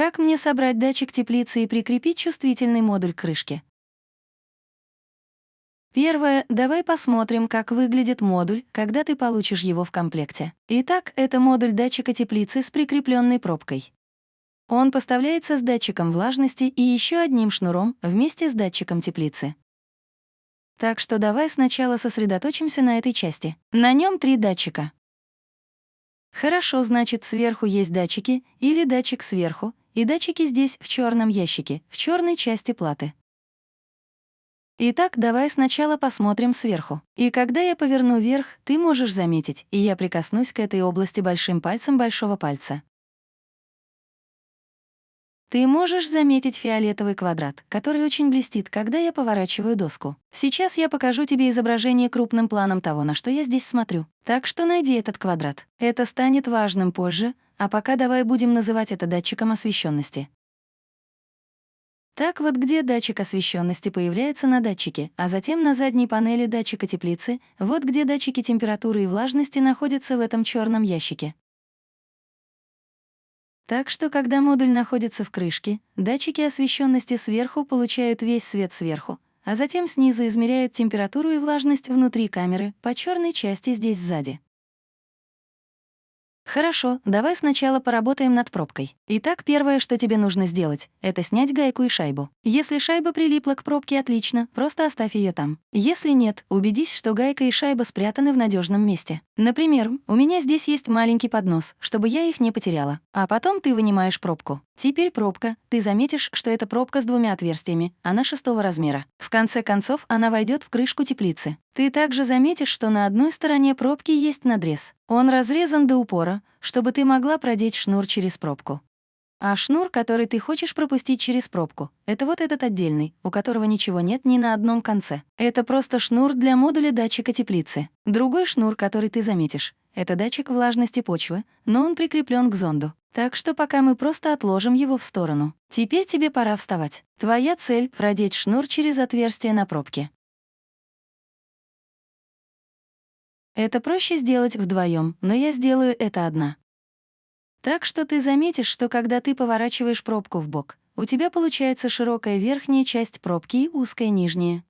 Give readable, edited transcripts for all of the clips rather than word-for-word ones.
Как мне собрать датчик теплицы и прикрепить чувствительный модуль к крышке? Первое, давай посмотрим, как выглядит модуль, когда ты получишь его в комплекте. Итак, это модуль датчика теплицы с прикрепленной пробкой. Он поставляется с датчиком влажности и еще одним шнуром вместе с датчиком теплицы. Так что давай сначала сосредоточимся на этой части. На нем 3 датчика. Хорошо, значит, сверху есть датчики или датчик сверху, и датчики здесь в черном ящике, в черной части платы. Итак, давай сначала посмотрим сверху. И когда я поверну вверх, ты можешь заметить, и я прикоснусь к этой области большим пальцем большого пальца. Ты можешь заметить фиолетовый квадрат, который очень блестит, когда я поворачиваю доску. Сейчас я покажу тебе изображение крупным планом того, на что я здесь смотрю. Так что найди этот квадрат. Это станет важным позже, а пока давай будем называть это датчиком освещенности. Так вот, где датчик освещенности появляется на датчике, а затем на задней панели датчика теплицы, вот где датчики температуры и влажности находятся в этом черном ящике. Так что, когда модуль находится в крышке, датчики освещенности сверху получают весь свет сверху, а затем снизу измеряют температуру и влажность внутри камеры по черной части здесь сзади. Хорошо, давай сначала поработаем над пробкой. Итак, первое, что тебе нужно сделать, это снять гайку и шайбу. Если шайба прилипла к пробке, отлично, просто оставь ее там. Если нет, убедись, что гайка и шайба спрятаны в надежном месте. Например, у меня здесь есть маленький поднос, чтобы я их не потеряла. А потом ты вынимаешь пробку. Теперь пробка. Ты заметишь, что это пробка с 2 отверстиями, она 6-го размера. В конце концов, она войдет в крышку теплицы. Ты также заметишь, что на одной стороне пробки есть надрез. Он разрезан до упора, чтобы ты могла продеть шнур через пробку. А шнур, который ты хочешь пропустить через пробку, это вот этот отдельный, у которого ничего нет ни на одном конце. Это просто шнур для модуля датчика теплицы. Другой шнур, который ты заметишь, это датчик влажности почвы, но он прикреплен к зонду. Так что пока мы просто отложим его в сторону. Теперь тебе пора вставать. Твоя цель — продеть шнур через отверстие на пробке. Это проще сделать вдвоем, но я сделаю это одна. Так что ты заметишь, что когда ты поворачиваешь пробку вбок, у тебя получается широкая верхняя часть пробки и узкая нижняя.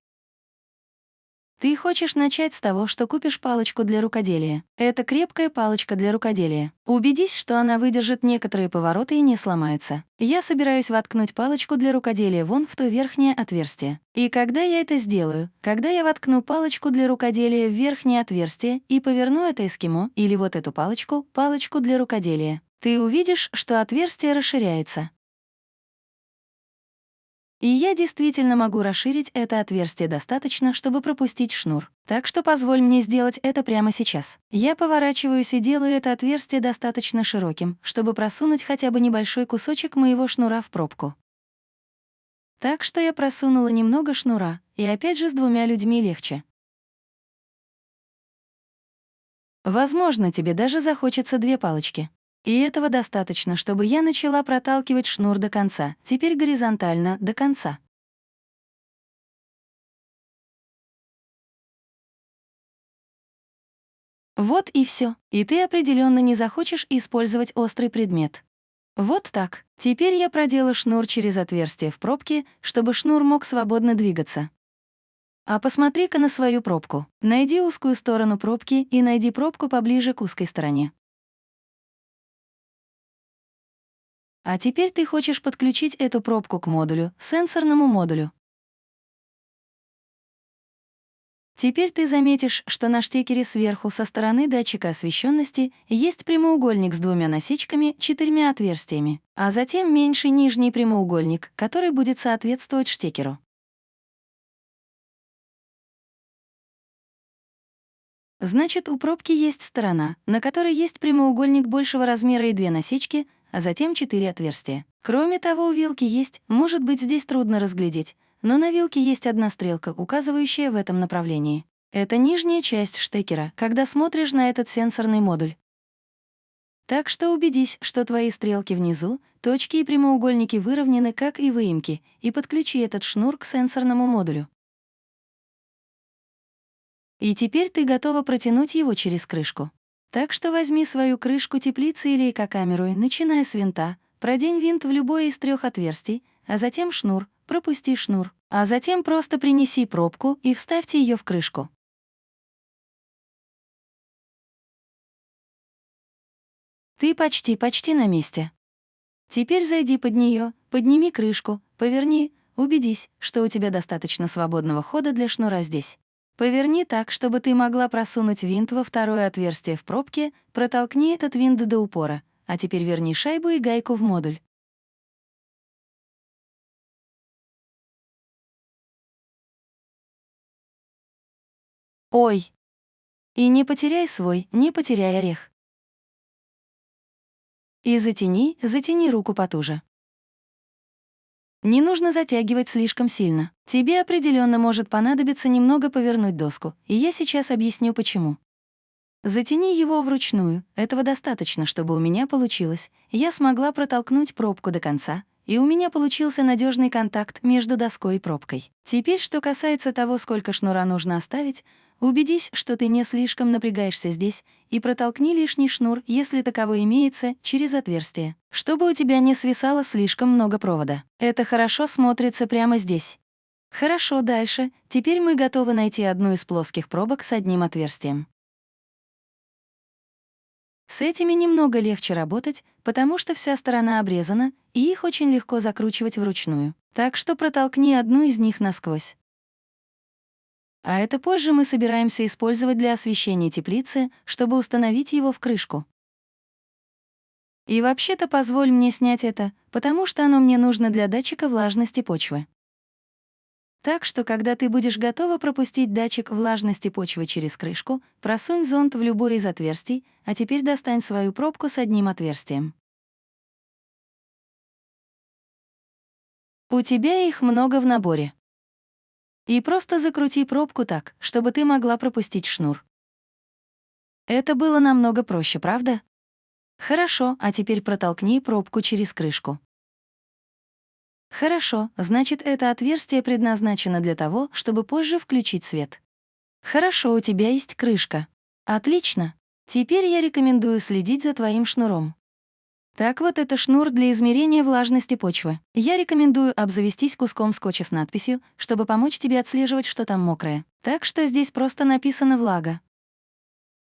Ты хочешь начать с того, что купишь палочку для рукоделия. Это крепкая палочка для рукоделия. Убедись, что она выдержит некоторые повороты и не сломается. Я собираюсь воткнуть палочку для рукоделия вон в то верхнее отверстие. И когда я это сделаю, когда я воткну палочку для рукоделия в верхнее отверстие и поверну это эскимо, или вот эту палочку для рукоделия, ты увидишь, что отверстие расширяется. И я действительно могу расширить это отверстие достаточно, чтобы пропустить шнур. Так что позволь мне сделать это прямо сейчас. Я поворачиваюсь и делаю это отверстие достаточно широким, чтобы просунуть хотя бы небольшой кусочек моего шнура в пробку. Так что я просунула немного шнура, и опять же с 2 людьми легче. Возможно, тебе даже захочется 2 палочки. И этого достаточно, чтобы я начала проталкивать шнур до конца, теперь горизонтально, до конца. Вот и все. И ты определенно не захочешь использовать острый предмет. Вот так. Теперь я продела шнур через отверстие в пробке, чтобы шнур мог свободно двигаться. А посмотри-ка на свою пробку. Найди узкую сторону пробки и найди пробку поближе к узкой стороне. А теперь ты хочешь подключить эту пробку к модулю, сенсорному модулю. Теперь ты заметишь, что на штекере сверху со стороны датчика освещенности есть прямоугольник с 2 насечками, 4 отверстиями, а затем меньший нижний прямоугольник, который будет соответствовать штекеру. Значит, у пробки есть сторона, на которой есть прямоугольник большего размера и 2 насечки, а затем 4 отверстия. Кроме того, у вилки есть, может быть, здесь трудно разглядеть, но на вилке есть одна стрелка, указывающая в этом направлении. Это нижняя часть штекера, когда смотришь на этот сенсорный модуль. Так что убедись, что твои стрелки внизу, точки и прямоугольники выровнены, как и выемки, и подключи этот шнур к сенсорному модулю. И теперь ты готова протянуть его через крышку. Так что возьми свою крышку теплицы или экокамеру, начиная с винта, Продень винт в любое из 3 отверстий, а затем шнур, пропусти шнур, а затем просто принеси пробку и вставьте ее в крышку. Ты почти на месте. Теперь зайди под нее, подними крышку, поверни, убедись, что у тебя достаточно свободного хода для шнура здесь. Поверни так, чтобы ты могла просунуть винт во второе отверстие в пробке, протолкни этот винт до упора, а теперь верни шайбу и гайку в модуль. Ой! И не потеряй орех. И затяни руку потуже. Не нужно затягивать слишком сильно. Тебе определенно может понадобиться немного повернуть доску, и я сейчас объясню почему. Затяни его вручную, этого достаточно, чтобы у меня получилось. Я смогла протолкнуть пробку до конца, и у меня получился надежный контакт между доской и пробкой. Теперь, что касается того, сколько шнура нужно оставить, убедись, что ты не слишком напрягаешься здесь, и протолкни лишний шнур, если таковой имеется, через отверстие, чтобы у тебя не свисало слишком много провода. Это хорошо смотрится прямо здесь. Хорошо, дальше. Теперь мы готовы найти одну из плоских пробок с одним отверстием. С этими немного легче работать, потому что вся сторона обрезана, и их очень легко закручивать вручную. Так что протолкни одну из них насквозь. А это позже мы собираемся использовать для освещения теплицы, чтобы установить его в крышку. И вообще-то позволь мне снять это, потому что оно мне нужно для датчика влажности почвы. Так что, когда ты будешь готова пропустить датчик влажности почвы через крышку, просунь зонт в любое из отверстий, а теперь достань свою пробку с одним отверстием. У тебя их много в наборе. И просто закрути пробку так, чтобы ты могла пропустить шнур. Это было намного проще, правда? Хорошо, а теперь протолкни пробку через крышку. Хорошо, значит, это отверстие предназначено для того, чтобы позже включить свет. Хорошо, у тебя есть крышка. Отлично. Теперь я рекомендую следить за твоим шнуром. Так вот, это шнур для измерения влажности почвы. Я рекомендую обзавестись куском скотча с надписью, чтобы помочь тебе отслеживать, что там мокрое. Так что здесь просто написано «влага».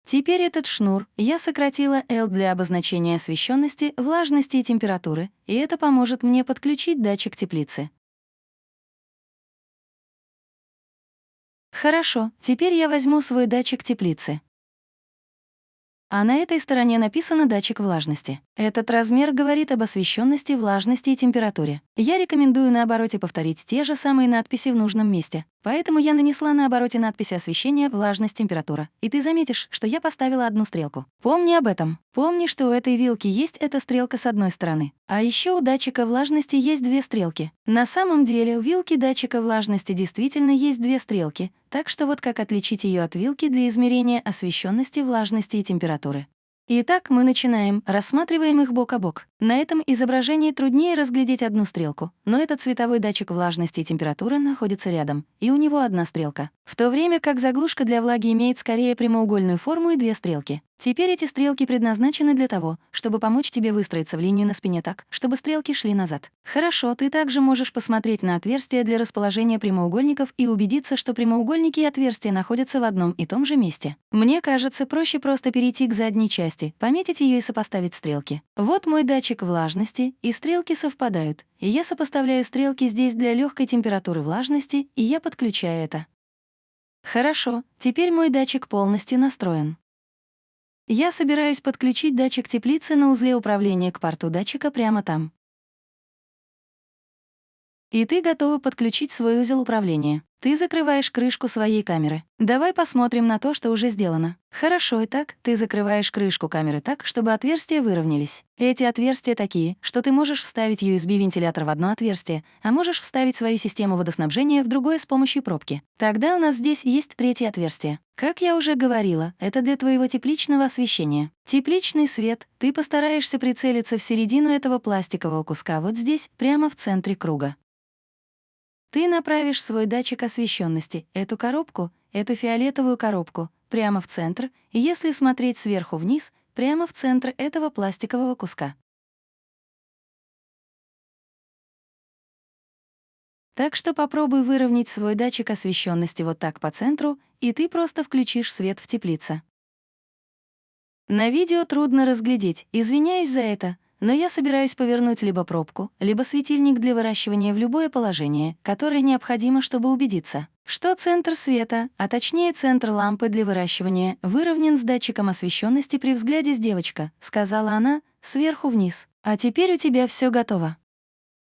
Теперь этот шнур я сократила L для обозначения освещенности, влажности и температуры, и это поможет мне подключить датчик теплицы. Хорошо, теперь я возьму свой датчик теплицы. А на этой стороне написано «датчик влажности». Этот размер говорит об освещенности, влажности и температуре. Я рекомендую на обороте повторить те же самые надписи в нужном месте. Поэтому я нанесла на обороте надписи «освещение», «влажность», «температура». И ты заметишь, что я поставила одну стрелку. Помни об этом. Помни, что у этой вилки есть эта стрелка с одной стороны. А еще у датчика влажности есть 2 стрелки. На самом деле у вилки датчика влажности действительно есть 2 стрелки. Так что вот как отличить ее от вилки для измерения освещенности, влажности и температуры. Итак, мы начинаем, рассматриваем их бок о бок. На этом изображении труднее разглядеть одну стрелку, но этот цветовой датчик влажности и температуры находится рядом, и у него одна стрелка. В то время как заглушка для влаги имеет скорее прямоугольную форму и 2 стрелки. Теперь эти стрелки предназначены для того, чтобы помочь тебе выстроиться в линию на спине так, чтобы стрелки шли назад. Хорошо, ты также можешь посмотреть на отверстия для расположения прямоугольников и убедиться, что прямоугольники и отверстия находятся в одном и том же месте. Мне кажется, проще просто перейти к задней части, пометить ее и сопоставить стрелки. Вот мой датчик влажности, и стрелки совпадают. И я сопоставляю стрелки здесь для легкой температуры влажности, и я подключаю это. Хорошо, теперь мой датчик полностью настроен. Я собираюсь подключить датчик теплицы на узле управления к порту датчика прямо там. И ты готова подключить свой узел управления. Ты закрываешь крышку своей камеры. Давай посмотрим на то, что уже сделано. Хорошо, итак, ты закрываешь крышку камеры так, чтобы отверстия выровнялись. Эти отверстия такие, что ты можешь вставить USB-вентилятор в одно отверстие, а можешь вставить свою систему водоснабжения в другое с помощью пробки. Тогда у нас здесь есть 3-е отверстие. Как я уже говорила, это для твоего тепличного освещения. Тепличный свет, ты постараешься прицелиться в середину этого пластикового куска вот здесь, прямо в центре круга. Ты направишь свой датчик освещенности, эту коробку, эту фиолетовую коробку, прямо в центр, и если смотреть сверху вниз, прямо в центр этого пластикового куска. Так что попробуй выровнять свой датчик освещенности вот так по центру, и ты просто включишь свет в теплице. На видео трудно разглядеть, извиняюсь за это, но я собираюсь повернуть либо пробку, либо светильник для выращивания в любое положение, которое необходимо, чтобы убедиться, что центр света, а точнее центр лампы для выращивания, выровнен с датчиком освещенности при взгляде с девочка, сказала она, сверху вниз. А теперь у тебя все готово.